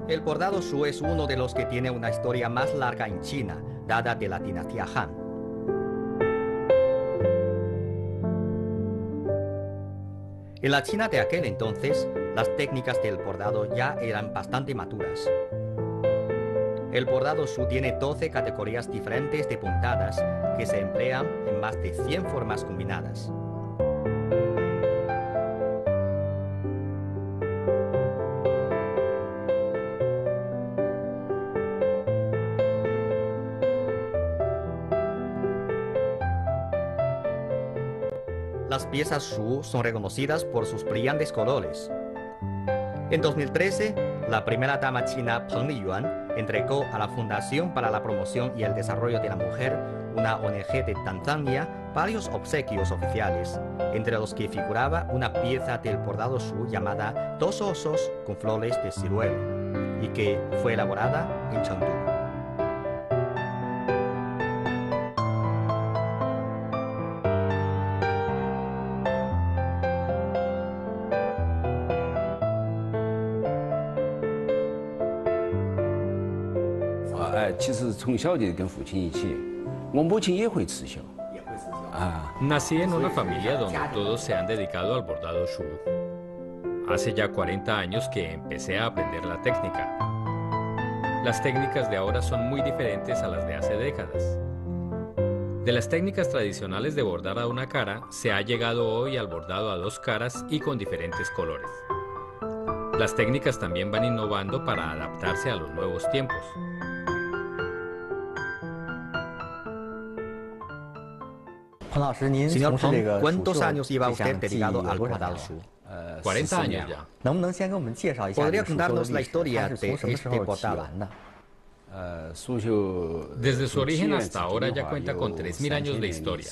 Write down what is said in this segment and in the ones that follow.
El bordado Shu es uno de los que tiene una historia más larga en China, dada de la dinastía Han. En la China de aquel entonces, las técnicas del bordado ya eran bastante maduras. El bordado Shu tiene 12 categorías diferentes de puntadas que se emplean en más de 100 formas combinadas. Las piezas Shu son reconocidas por sus brillantes colores. En 2013, la primera dama china Peng Liyuan entregó a la Fundación para la Promoción y el Desarrollo de la Mujer, una ONG de Tanzania, varios obsequios oficiales, entre los que figuraba una pieza del bordado Shu llamada Dos osos con flores de ciruelo, y que fue elaborada en Chengdu. Nací en una familia donde todos se han dedicado al bordado Shu. Hace ya 40 años que empecé a aprender la técnica. Las técnicas de ahora son muy diferentes a las de hace décadas. De las técnicas tradicionales de bordar a una cara, se ha llegado hoy al bordado a dos caras y con diferentes colores. Las técnicas también van innovando para adaptarse a los nuevos tiempos. Señor Peng, ¿cuántos años lleva usted dedicado al bordado Shu? 40 años ya. ¿Podría contarnos la historia de este bordado? Desde su origen hasta ahora ya cuenta con 3.000 años de historia.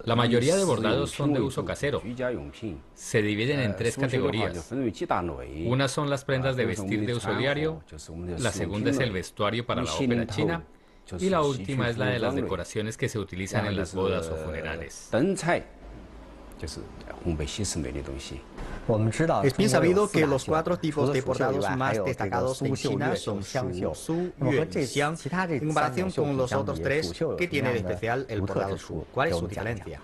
La mayoría de bordados son de uso casero. Se dividen en tres categorías. Unas son las prendas de vestir de uso diario, la segunda es el vestuario para la ópera china, y la última es la de las decoraciones que se utilizan en las bodas o funerales. Es bien sabido que los 4 tipos de bordados más destacados en China son Shu, Su, Yue y Xiang. En comparación con los otros 3, ¿qué tiene de especial el bordado Shu? ¿Cuál es su diferencia?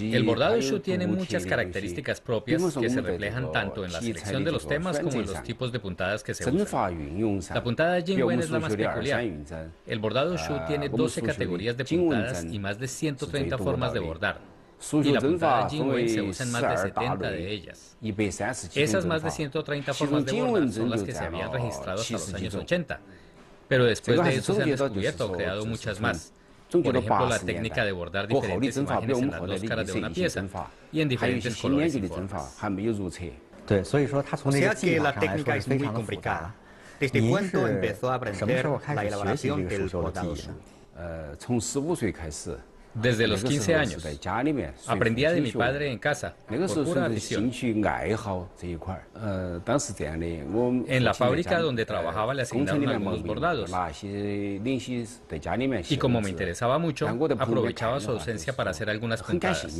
El bordado Shu tiene muchas características propias que se reflejan tanto en la selección de los temas como en los tipos de puntadas que se usan. La puntada Jingwen es la más peculiar. El bordado Shu tiene 12 categorías de puntadas y más de 130 formas de bordar. Y la puntada Jingwen se usa en más de 70 de ellas. Esas más de 130 formas de bordar son las que se habían registrado hasta los años 80. Pero después de eso se han descubierto o creado muchas más. Por ejemplo, la técnica de bordar diferentes imágenes en las dos caras de una pieza y en diferentes colores y formas. O sea que la técnica es muy complicada. ¿Desde cuándo empezó a aprender la elaboración del bordado Shu? Desde los 15 años. Aprendía de mi padre en casa, por pura afición. En la fábrica donde trabajaba le asignaron algunos bordados. Y como me interesaba mucho, aprovechaba su ausencia para hacer algunas puntadas.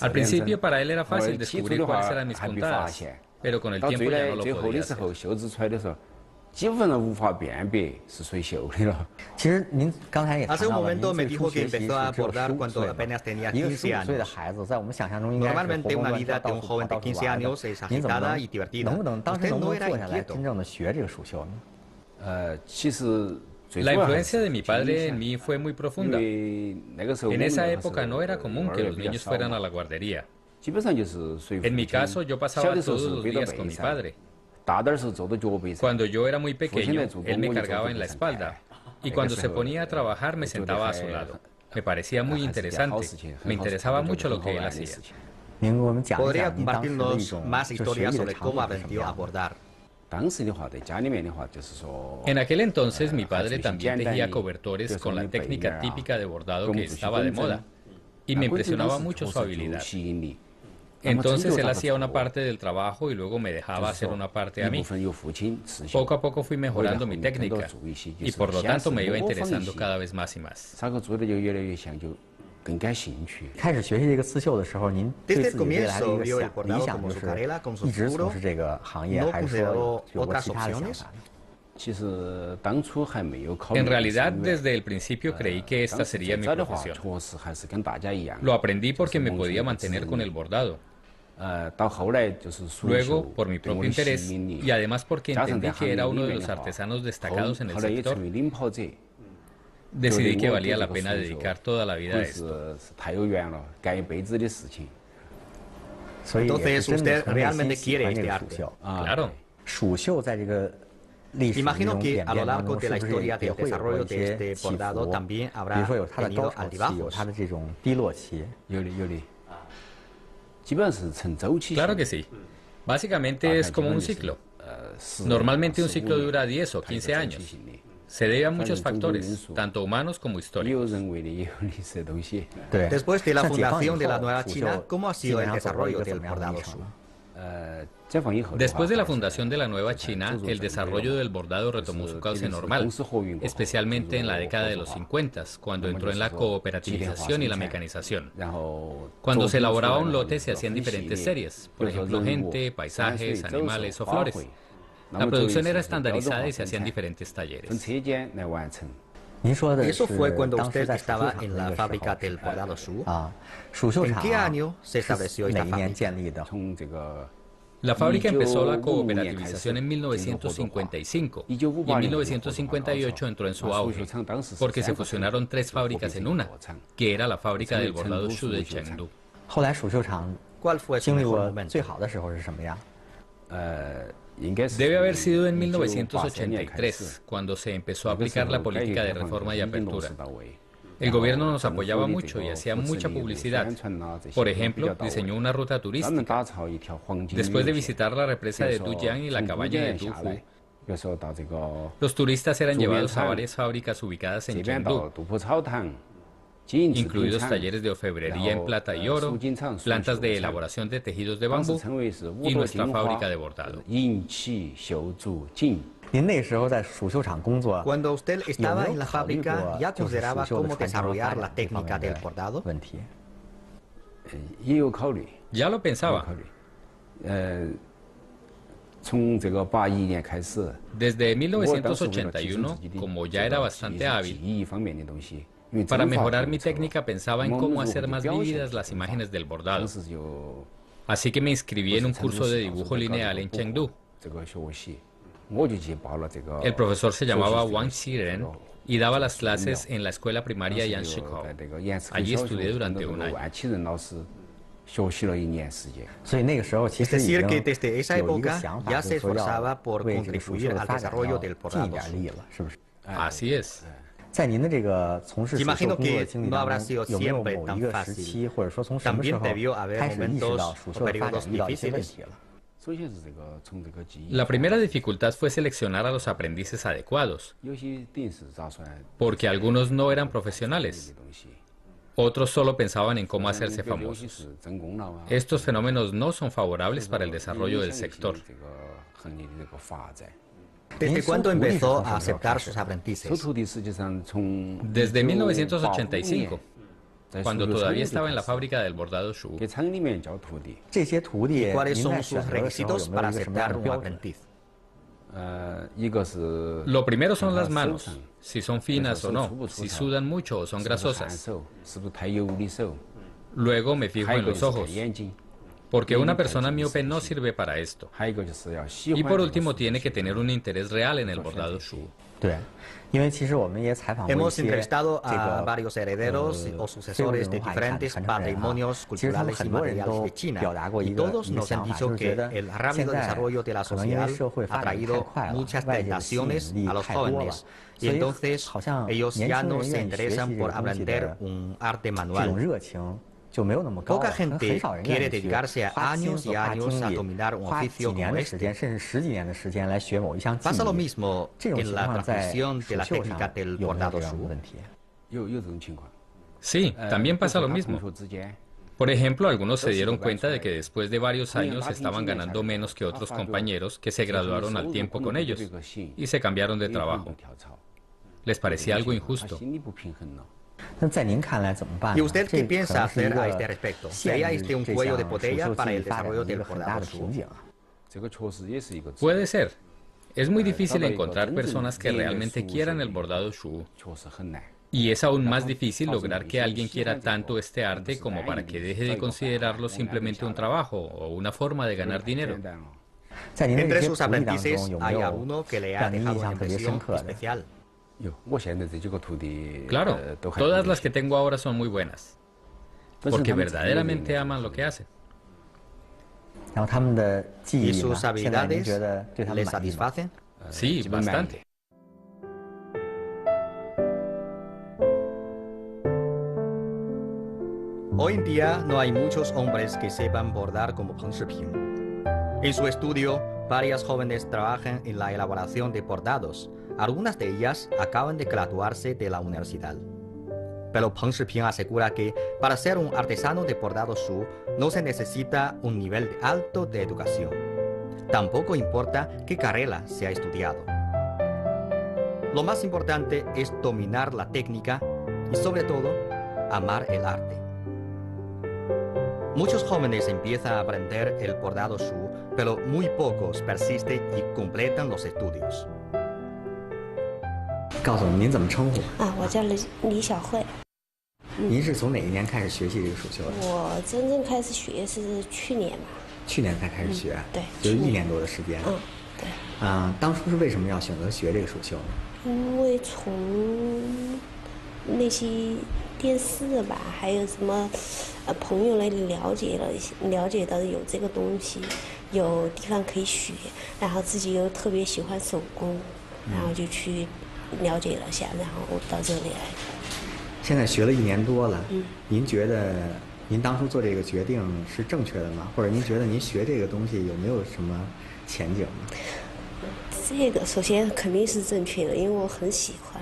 Al principio para él era fácil descubrir cuáles eran mis puntadas, pero con el tiempo ya no lo podía hacer. Hace un momento me dijo que empezó a bordar cuando apenas tenía 15 años. Normalmente una vida de un joven de 15 años es agitada y divertida. ¿Usted no era inquieto? La influencia de mi padre en mí fue muy profunda. En esa época no era común que los niños fueran a la guardería. En mi caso, yo pasaba todos los días con mi padre. Cuando yo era muy pequeño, él me cargaba en la espalda y cuando se ponía a trabajar me sentaba a su lado. Me parecía muy interesante, me interesaba mucho lo que él hacía. ¿Podría compartirnos más historias sobre cómo aprendió a bordar? En aquel entonces mi padre también tejía cobertores con la técnica típica de bordado que estaba de moda y me impresionaba mucho su habilidad. Entonces él hacía una parte del trabajo y luego me dejaba hacer una parte a mí. Poco a poco fui mejorando mi técnica y por lo tanto me iba interesando cada vez más y más. Desde el comienzo vio el bordado como su carrera, como su futuro. ¿No consideró otras opciones? En realidad, desde el principio creí que esta sería mi profesión. Lo aprendí porque me podía mantener con el bordado. Luego, por mi propio interés y además porque entendí que era uno de los artesanos destacados en el sector, decidí que valía la pena dedicar toda la vida a esto. Entonces, usted realmente quiere este arte. Claro. Imagino que a lo largo de la historia del desarrollo de este bordado también habrá tenido altibajos. Claro que sí. Básicamente es como un ciclo. Normalmente un ciclo dura 10 o 15 años. Se debe a muchos factores, tanto humanos como históricos. Después de la fundación de la Nueva China, ¿cómo ha sido el desarrollo del bordado Shu? Después de la fundación de la Nueva China, el desarrollo del bordado retomó su cauce normal, especialmente en la década de los 50, cuando entró en la cooperativización y la mecanización. Cuando se elaboraba un lote se hacían diferentes series, por ejemplo gente, paisajes, animales o flores. La producción era estandarizada y se hacían diferentes talleres. Eso fue cuando usted estaba en la fábrica del bordado Shu. ¿En qué año se estableció esta fábrica? La fábrica empezó la cooperativización en 1955 y en 1958 entró en su auge, porque se fusionaron 3 fábricas en una, que era la fábrica del bordado Shu de Chengdu. ¿Cuál fue su mejor momento? Debe haber sido en 1983, cuando se empezó a aplicar la política de reforma y apertura. El gobierno nos apoyaba mucho y hacía mucha publicidad. Por ejemplo, diseñó una ruta turística. Después de visitar la represa de Dujiang y la cabaña de Duhu, los turistas eran llevados a varias fábricas ubicadas en Chengdu, incluidos talleres de orfebrería en plata y oro, plantas de elaboración de tejidos de bambú y nuestra fábrica de bordado. Cuando usted estaba en la fábrica, ¿ya consideraba cómo desarrollar la técnica del bordado? Ya lo pensaba. Desde 1981, como ya era bastante hábil, para mejorar mi técnica pensaba en cómo hacer más vívidas las imágenes del bordado. Así que me inscribí en un curso de dibujo lineal en Chengdu. El profesor se llamaba Wang Xiren y daba las clases en la escuela primaria Yanshihou. Allí estudié durante un año. Es decir, que desde esa época ya se esforzaba por contribuir al desarrollo del bordado. Así es. Imagino que no habrá sido siempre tan fácil. También debió haber momentos o periodos difíciles. La primera dificultad fue seleccionar a los aprendices adecuados, porque algunos no eran profesionales. Otros solo pensaban en cómo hacerse famosos. Estos fenómenos no son favorables para el desarrollo del sector. ¿Desde cuándo empezó a aceptar sus aprendices? Desde 1985, cuando todavía estaba en la fábrica del bordado Shu. ¿Y cuáles son sus requisitos para aceptar un aprendiz? Lo primero son las manos, si son finas o no, si sudan mucho o son grasosas. Luego me fijo en los ojos, porque una persona miope no sirve para esto. Y por último tiene que tener un interés real en el bordado Shu. Hemos entrevistado a varios herederos o sucesores de diferentes patrimonios culturales y materiales de China, y todos nos han dicho que el rápido desarrollo de la sociedad ha traído muchas tentaciones a los jóvenes, y entonces ellos ya no se interesan por aprender un arte manual. Poca gente quiere dedicarse a años y años a dominar un oficio como este. ¿Pasa lo mismo en la transmisión de la técnica del bordado Shu? Sí, también pasa lo mismo. Por ejemplo, algunos se dieron cuenta de que después de varios años estaban ganando menos que otros compañeros que se graduaron al tiempo con ellos y se cambiaron de trabajo. Les parecía algo injusto. ¿Y usted qué piensa hacer a este respecto? ¿Sería este un cuello de botella para el desarrollo del bordado Shu? Puede ser. Es muy difícil encontrar personas que realmente quieran el bordado Shu. Y es aún más difícil lograr que alguien quiera tanto este arte como para que deje de considerarlo simplemente un trabajo o una forma de ganar dinero. Entre sus aprendices hay alguno que le ha dejado una impresión especial. Claro, todas las que tengo ahora son muy buenas, porque verdaderamente aman lo que hacen. ¿Y sus habilidades le satisfacen? Sí, bastante. Hoy en día no hay muchos hombres que sepan bordar como Peng Shiping. En su estudio, varias jóvenes trabajan en la elaboración de bordados. Algunas de ellas acaban de graduarse de la universidad. Pero Peng Shiping asegura que para ser un artesano de bordado Shu no se necesita un nivel alto de educación. Tampoco importa qué carrera se ha estudiado. Lo más importante es dominar la técnica y sobre todo, amar el arte. Muchos jóvenes empiezan a aprender el bordado Shu, pero muy pocos persisten y completan los estudios. 告诉我们您怎么称呼？我叫李小慧。您是从哪一年开始学习这个蜀绣的？我真正开始学是去年吧。去年才开始学？对，就是1年多的时间。对。当初是为什么要选择学这个蜀绣呢？因为从那些电视吧，还有什么朋友那里了解到有这个东西，有地方可以学，然后自己又特别喜欢手工，然后就去了解了下，然后到这里来。现在学了1年多了，您觉得您当初做这个决定是正确的吗？或者您觉得您学这个东西有没有什么前景呢？这个首先肯定是正确的，因为我很喜欢。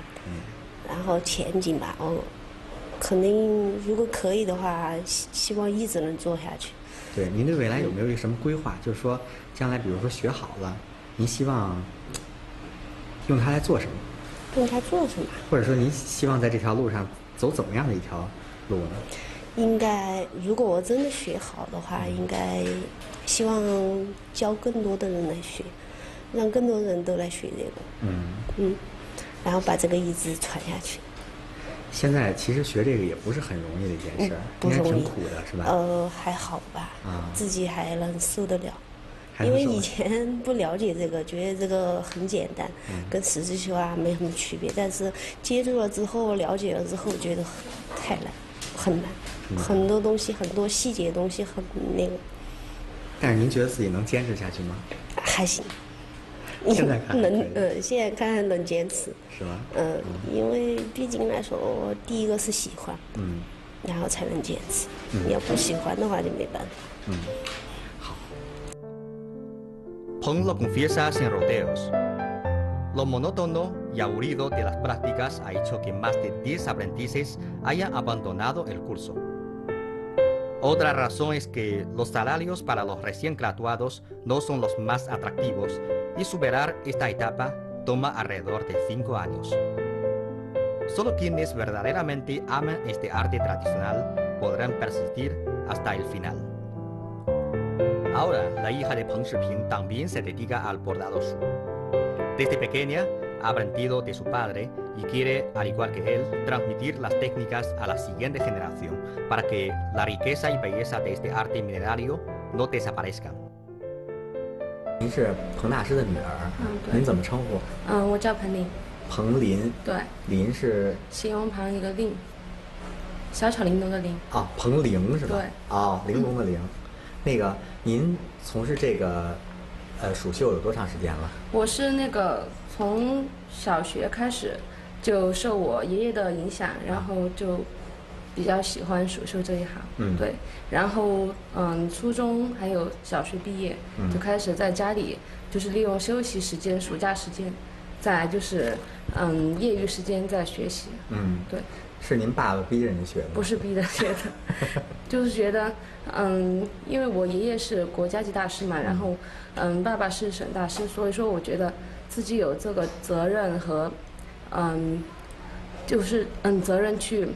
然后前景吧，肯定如果可以的话，希望一直能做下去。对，您对未来有没有一个什么规划？就是说，将来比如说学好了，您希望用它来做什么？用它做什么？或者说您希望在这条路上走怎么样的一条路呢？应该，如果我真的学好的话，应该希望教更多的人来学，让更多人都来学这个。然后把这个一直传下去。现在其实学这个也不是很容易的一件事，应该挺苦的，是吧？还好吧，自己还能受得了。因为以前不了解这个，觉得这个很简单，跟十字绣啊没什么区别。但是接触了之后，了解了之后，觉得太难，很难，很多东西，很多细节的东西很那个。但是您觉得自己能坚持下去吗？还行。现在看现在看能坚持，是吗？因为毕竟来说，我第一个是喜欢，然后才能坚持。要不喜欢的话就没办法。好。Peng lo confiesa sin rodeos. Lo monótono y aburrido de las prácticas ha hecho que más de 10 aprendices hayan abandonado el curso. Otra razón es que los salarios para los recién graduados no son los más atractivos y superar esta etapa toma alrededor de 5 años. Solo quienes verdaderamente aman este arte tradicional podrán persistir hasta el final. Ahora, la hija de Peng Shiping también se dedica al bordado Shu. Desde pequeña ha aprendido de su padre y quiere, al igual que él, transmitir las técnicas a la siguiente generación para que la riqueza y belleza de este arte milenario no desaparezcan. 您是彭大师的女儿，您怎么称呼？我叫彭林。彭林。对。林是西翁旁一个令，小巧玲珑的玲。彭玲是吧？对。玲珑的玲。那个，您从事这个蜀绣有多长时间了？我是从小学开始就受我爷爷的影响，然后就比较喜欢蜀绣这一行。对。然后初中还有小学毕业，就开始在家里就是利用休息时间、暑假时间，再来就是业余时间在学习。对。是您爸爸逼着您学的？不是逼着学的，就是觉得因为我爷爷是国家级大师嘛，然后爸爸是省大师，所以说我觉得自己有这个责任和就是责任去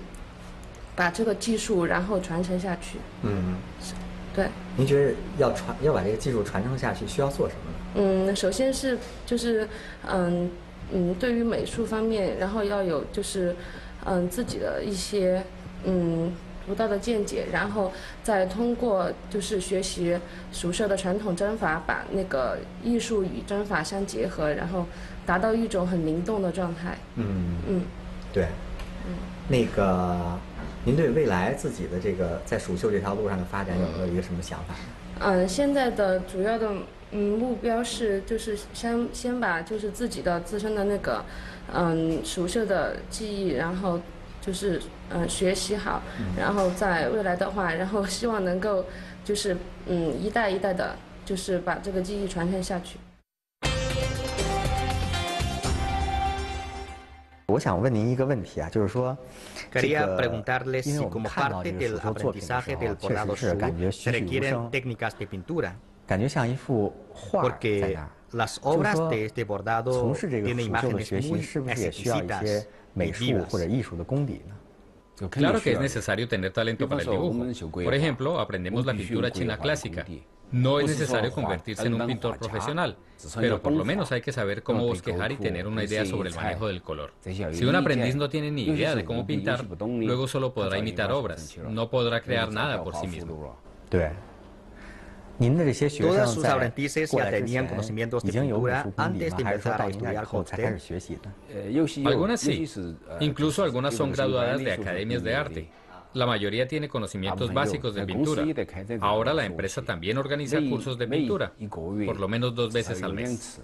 把这个技术然后传承下去。对。您觉得要把这个技术传承下去，需要做什么呢？首先是就是对于美术方面，然后要有就是自己的一些独到的见解，然后再通过就是学习蜀绣的传统针法，把那个艺术与针法相结合，然后达到一种很灵动的状态。对。那个，您对未来自己的这个在蜀绣这条路上的发展有没有一个什么想法？现在的主要的目标是就是先把就是自己的自身的那个蜀绣的技艺，然后就是学习好，然后在未来的话，然后希望能够就是一代一代的，就是把这个技艺传承下去。我想问您一个问题啊，就是说，Quería preguntarle si como 看到 parte 这个 del 蜀绣作品的 aprendizaje 时 del 候，确 bordado 实是感觉 Shu 栩 se 栩如 requieren 生， técnicas de pintura, 感觉像一幅画在 porque 那儿。 las obras de este 从 bordado 事这个 tienen 蜀绣的 imágenes 学习， muy 是不是也需要一些 exquisitas 美 y 术 vivas. 或者艺术的功底呢？ Claro que es necesario tener talento para el dibujo. Por ejemplo, aprendemos la pintura china clásica. No es necesario convertirse en un pintor profesional, pero por lo menos hay que saber cómo bosquejar y tener una idea sobre el manejo del color. Si un aprendiz no tiene ni idea de cómo pintar, luego solo podrá imitar obras, no podrá crear nada por sí mismo. 对。您的这些学 Todas 生 sus 在 aprendices 过 ya 来之 tenían 前 conocimientos 已 de 经有美 pintura 术功底 antes 吗？ de 还是说 empezar 到 a 您那以 estudiar 后才 con 开始 usted. 学习的？ Algunas sí, incluso algunas son graduadas de academias de arte. La mayoría tiene conocimientos básicos de pintura. Ahora la empresa también organiza cursos de pintura, por lo menos 2 veces al mes.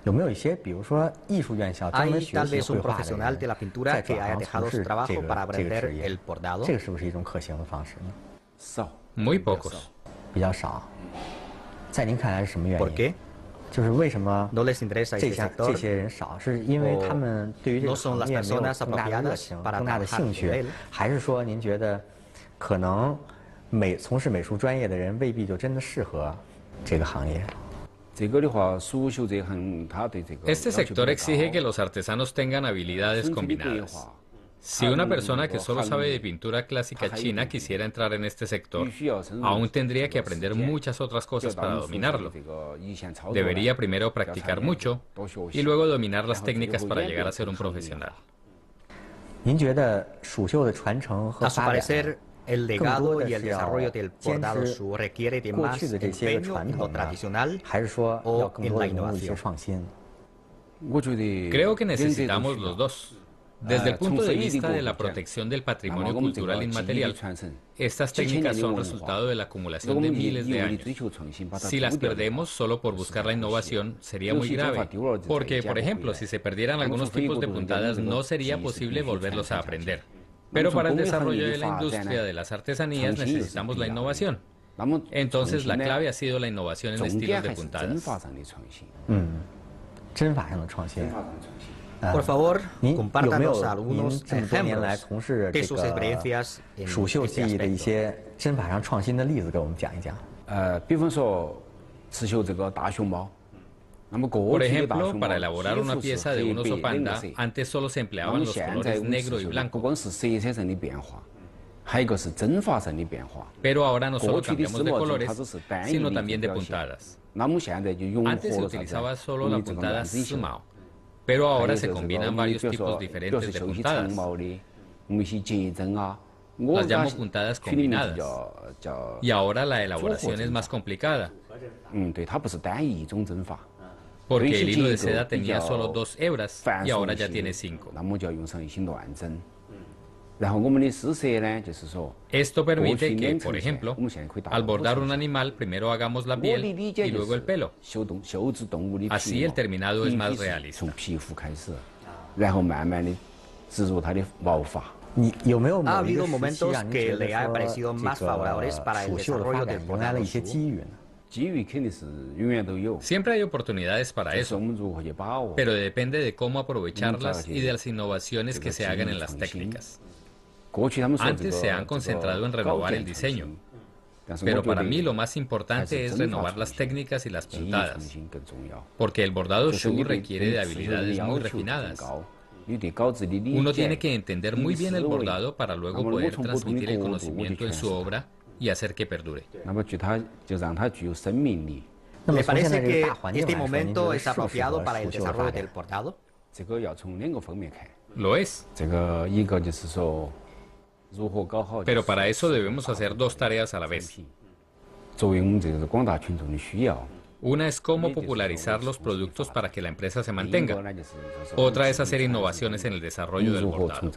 有没有一些，比如说艺术院校专门 Hay 学 tal 习 vez 绘 un 画的 profesional de 人 la pintura 在 que 转 haya 行 dejado 从事 su 这 trabajo 个 para 这个 aprender 职业 el bordado? 这个是不是一种可行的方式呢？ Muy pocos. 比较少。在您看来是什么原 ¿Por 因？ qué? 就是为什么 No les interesa 这 este 些 sector. 人少？是因为他们对于这个 No son 行 las 业没有 personas 更大的热 apropiadas 情、 para 更大的 trabajar 兴 en 趣， él. 还是说您觉得可能从事美术专业的人未必就真的适合这个行业？ Este sector exige que los artesanos tengan habilidades combinadas. Si una persona que solo sabe de pintura clásica china quisiera entrar en este sector, aún tendría que aprender muchas otras cosas para dominarlo. Debería primero practicar mucho y luego dominar las técnicas para llegar a ser un profesional. 您觉得蜀绣的传承和 A su 发展 parecer, el 更多 legado 的 y el 是要 desarrollo del 坚 bordado 持 Shu requiere de 过 más 去的这些个 empeño 传 en lo 统呢， tradicional 还是说要 o 更 en 多 la 的融入一些 innovación. 创新？ Creo que necesitamos los dos. Desde el punto de vista de la protección del patrimonio cultural inmaterial, estas técnicas son resultado de la acumulación de miles de años. Si las perdemos solo por buscar la innovación, sería muy grave, porque, por ejemplo, si se perdieran algunos tipos de puntadas, no sería posible volverlos a aprender. Pero para el desarrollo de la industria de las artesanías necesitamos la innovación. Entonces, la clave ha sido la innovación en estilos de puntadas. 针法上的创新。 Por favor, 您有没 compártanos 有 algunos 这么多年来 ejemplos 从事 de 这 sus 个 experiencias en 蜀绣 este 技艺的一 aspecto. 些针法上创新的例子，给我们讲一讲？ 比方说刺绣这个大熊猫，那么 Por 过去的大 ejemplo, 熊猫 para elaborar 几 una 乎是 pieza de 黑 un 白 oso 两 panda, 个色。 antes solo se 那 empleaban 么 los 现 colores 在我们 negro 刺 y 绣的 blanco. 不光是色彩上的变化，还有一个是针法上的变化。 Pero ahora no 过 solo 去的 cambiamos 丝 de 墨 colores, 它只是单一 sino 的一 también 种 de 表现。 puntadas. 那么现在就融合 Antes se 了啥子？ utilizaba solo 我 la 们这个 puntada 男子绣。 Sumao, pero 还有 ahora 就 se 是这个 combinan 我们 varios 比如 tipos 说，比如 diferentes 是 de 绣起长 puntadas. 毛的，我们一些结针啊，我 Las 把 llamo puntadas 取的名字 combinadas. 叫 Y ahora la elaboración es más complicada, 对，它不是单一一种针法。 porque el hilo de 有一些结 seda 构比 tenía 较 solo 2 hebras 繁 y 琐 ahora 一 ya 些 tiene 5. 那么就要用上一些乱针。然后我们的丝色呢，就是说， Esto 过 permite 去 que, 两 por 层线， ejemplo, 我们现在可以达 al 到 bordar 5 un 层线。 animal primero hagamos la 我的 piel 理解 y 就 luego el 是 pelo. 绣制动物的皮 Así el 毛， terminado es 必 más 须是 realista. 从皮肤开始，然后慢慢的植入它的毛发。 你有没有 Ha 某一个 habido 时期 momentos 让您 que 觉得 le ha 说 parecido 这 más favorables para 个 el 蜀绣的 desarrollo 发 del 展迎来了 bordado 一些 Shu? 机遇呢？ 机遇肯定是永远都有， Siempre hay oportunidades para 就是我 eso, 们如何去把握。 pero depende de cómo aprovecharlas y de las innovaciones que se hagan en las técnicas. 过去他们说这 Antes 个 se han concentrado en renovar el diseño, 但是我 pero 觉 para 得 mí lo más 还 importante 是 es 针法 renovar 创 las 新 técnicas y las 技艺创 puntadas, 新更重要。 porque el bordado 就是 Shu 你对 requiere de 刺绣的 habilidades 要 muy 求更 refinadas. 高， Uno tiene que entender muy bien el bordado para luego poder transmitir el conocimiento en su obra y hacer que perdure. ¿Le parece que este momento es apropiado para el desarrollo del bordado? Lo es. Pero para eso debemos hacer dos tareas a la vez. Una es cómo popularizar los productos para que la empresa se mantenga. Otra es hacer innovaciones en el desarrollo del bordado.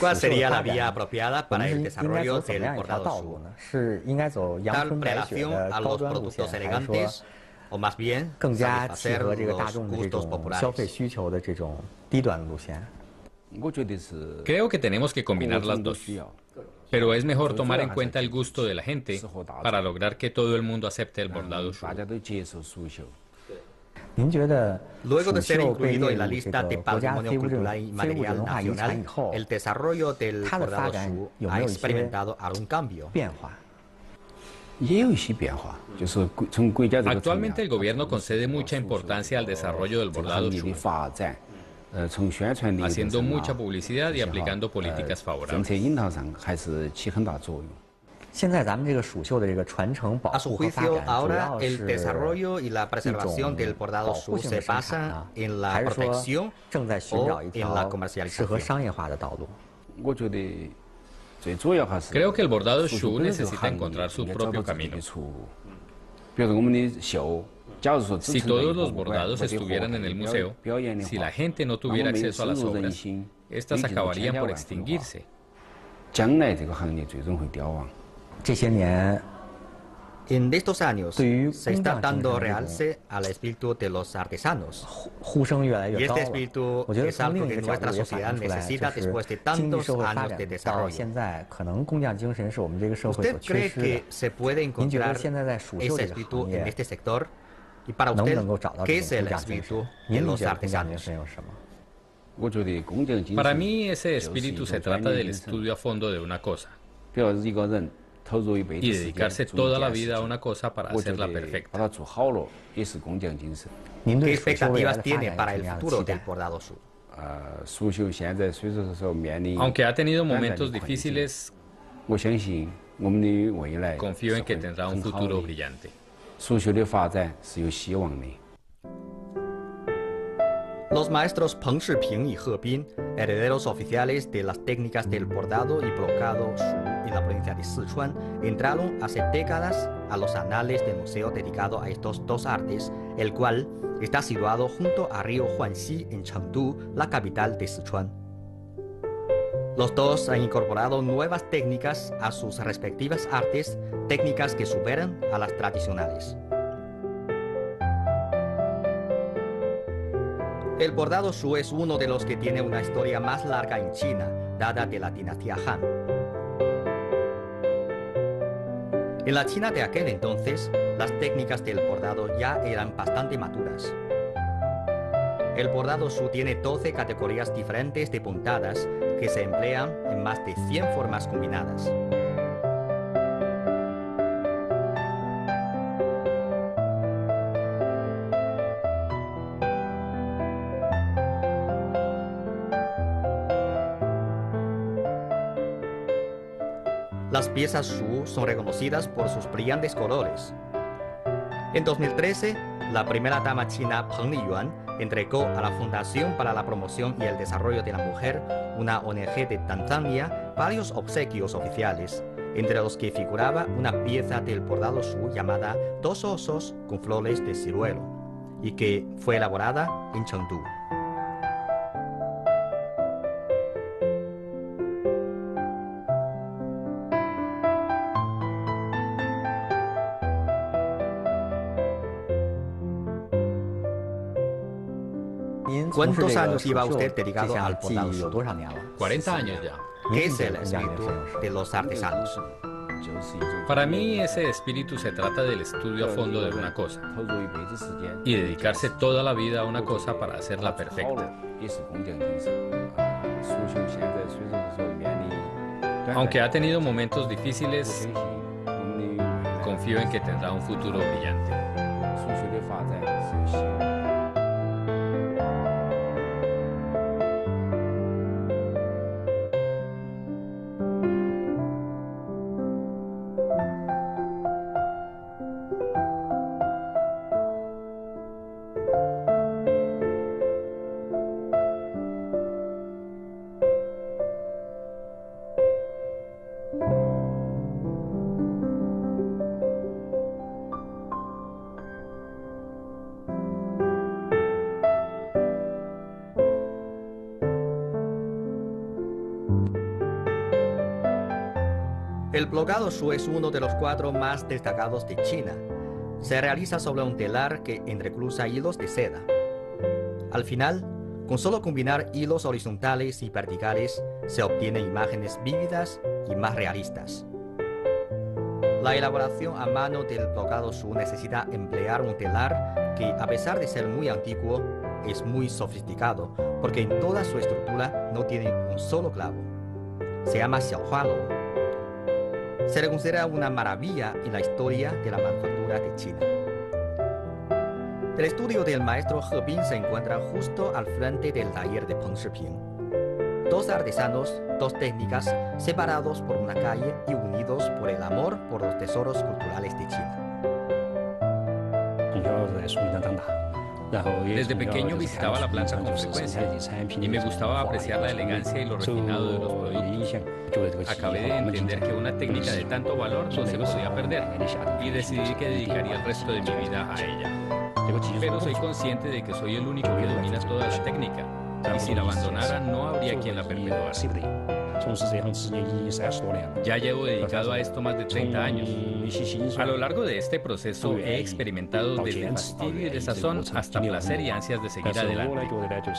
¿Cuál sería la vía apropiada para el desarrollo del bordado Shu? ¿Dar relación a los productos elegantes o más bien satisfacer los gustos populares? Creo que tenemos que combinar las dos. Pero es mejor tomar en cuenta el gusto de la gente para lograr que todo el mundo acepte el bordado Shu. Luego de ser incluido en la lista de Patrimonio Cultural y Material Nacional, el desarrollo del bordado Shu ha experimentado algún cambio. Actualmente el gobierno concede mucha importancia al desarrollo del bordado Shu, haciendo mucha publicidad y aplicando políticas favorables. A su juicio, ahora el desarrollo y la preservación del bordado Shu se basa en la protección o en la comercialización. Creo que el bordado Shu necesita encontrar su propio camino. Si todos los bordados estuvieran en el museo, si la gente no tuviera acceso a las obras, estas acabarían por extinguirse. En estos años se está dando realce al espíritu de los artesanos. Y este espíritu es algo que nuestra sociedad necesita después de tantos años de desarrollo. ¿Usted cree que se puede encontrar ese espíritu en este sector? Y para usted, ¿qué es el espíritu de los artesanos? Para mí ese espíritu se trata del estudio a fondo de una cosa y dedicarse toda la vida a una cosa para hacerla perfecta. ¿Qué expectativas tiene para el futuro del bordado Shu? Aunque ha tenido momentos difíciles, confío en que tendrá un futuro brillante. Los maestros Peng Shiping y He Bin, herederos oficiales de las técnicas del bordado y brocado Shu en la provincia de Sichuan, entraron hace décadas a los anales del museo dedicado a estos dos artes, el cual está situado junto al río Huangxi en Chengdu, la capital de Sichuan. Los dos han incorporado nuevas técnicas a sus respectivas artes, técnicas que superan a las tradicionales. El bordado Shu es uno de los que tiene una historia más larga en China, dada de la dinastía Han. En la China de aquel entonces, las técnicas del bordado ya eran bastante maduras. El bordado Shu tiene 12 categorías diferentes de puntadas que se emplean en más de 100 formas combinadas. Las piezas Shu son reconocidas por sus brillantes colores. En 2013, la primera dama china Peng Liyuan entregó a la Fundación para la Promoción y el Desarrollo de la Mujer, una ONG de Tanzania, varios obsequios oficiales, entre los que figuraba una pieza del bordado Shu llamada Dos osos con flores de ciruelo, y que fue elaborada en Chengdu. ¿Cuántos años lleva usted dedicado al bordado Shu? 40 años ya. ¿Qué es el espíritu de los artesanos? Para mí ese espíritu se trata del estudio a fondo de una cosa y dedicarse toda la vida a una cosa para hacerla perfecta. Aunque ha tenido momentos difíciles, confío en que tendrá un futuro brillante. El Blocado Shu es uno de los cuadros más destacados de China. Se realiza sobre un telar que entrecruza hilos de seda. Al final, con solo combinar hilos horizontales y verticales, se obtienen imágenes vívidas y más realistas. La elaboración a mano del Blocado Shu necesita emplear un telar que, a pesar de ser muy antiguo, es muy sofisticado, porque en toda su estructura no tiene un solo clavo. Se llama Xiaohualou. Se le considera una maravilla en la historia de la manufactura de China. El estudio del maestro He Bin se encuentra justo al frente del taller de Peng Shiping. Dos artesanos, dos técnicas, separados por una calle y unidos por el amor por los tesoros culturales de China. Desde pequeño visitaba la planta con frecuencia y me gustaba apreciar la elegancia y lo refinado de los productos. Acabé de entender que una técnica de tanto valor no se podía perder y decidí que dedicaría el resto de mi vida a ella. Pero soy consciente de que soy el único que domina toda la técnica y si la abandonara no habría quien la perpetuara. Ya llevo dedicado a esto más de 30 años. A lo largo de este proceso he experimentado desde fastidio y desazón hasta placer y ansias de seguir adelante.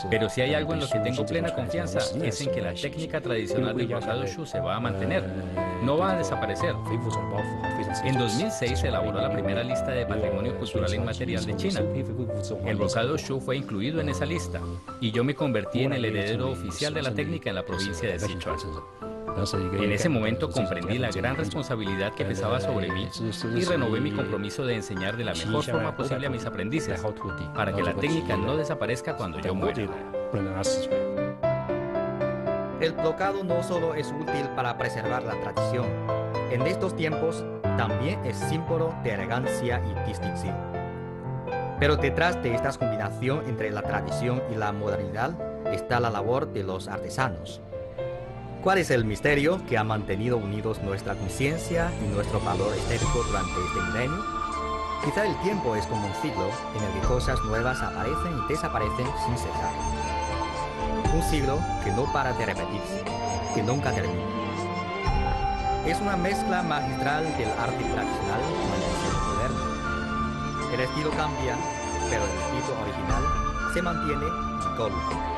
Pero si hay algo en lo que tengo plena confianza es en que la técnica tradicional del Blocado Shu se va a mantener, no va a desaparecer. En 2006 se elaboró la primera lista de Patrimonio Cultural Inmaterial de China. El Blocado Shu fue incluido en esa lista y yo me convertí en el heredero oficial de la técnica en la provincia de Sichuan. En ese momento comprendí la gran responsabilidad que pesaba sobre mí y renové mi compromiso de enseñar de la mejor forma posible a mis aprendices para que la técnica no desaparezca cuando yo muera. El blocado no solo es útil para preservar la tradición, en estos tiempos también es símbolo de elegancia y distinción. Pero detrás de esta combinación entre la tradición y la modernidad está la labor de los artesanos. ¿Cuál es el misterio que ha mantenido unidos nuestra conciencia y nuestro valor estético durante este milenio? Quizá el tiempo es como un ciclo en el que cosas nuevas aparecen y desaparecen sin cesar. Un siglo que no para de repetirse, que nunca termina. Es una mezcla magistral del arte tradicional con el diseño moderno. El estilo cambia, pero el espíritu original se mantiene incólume.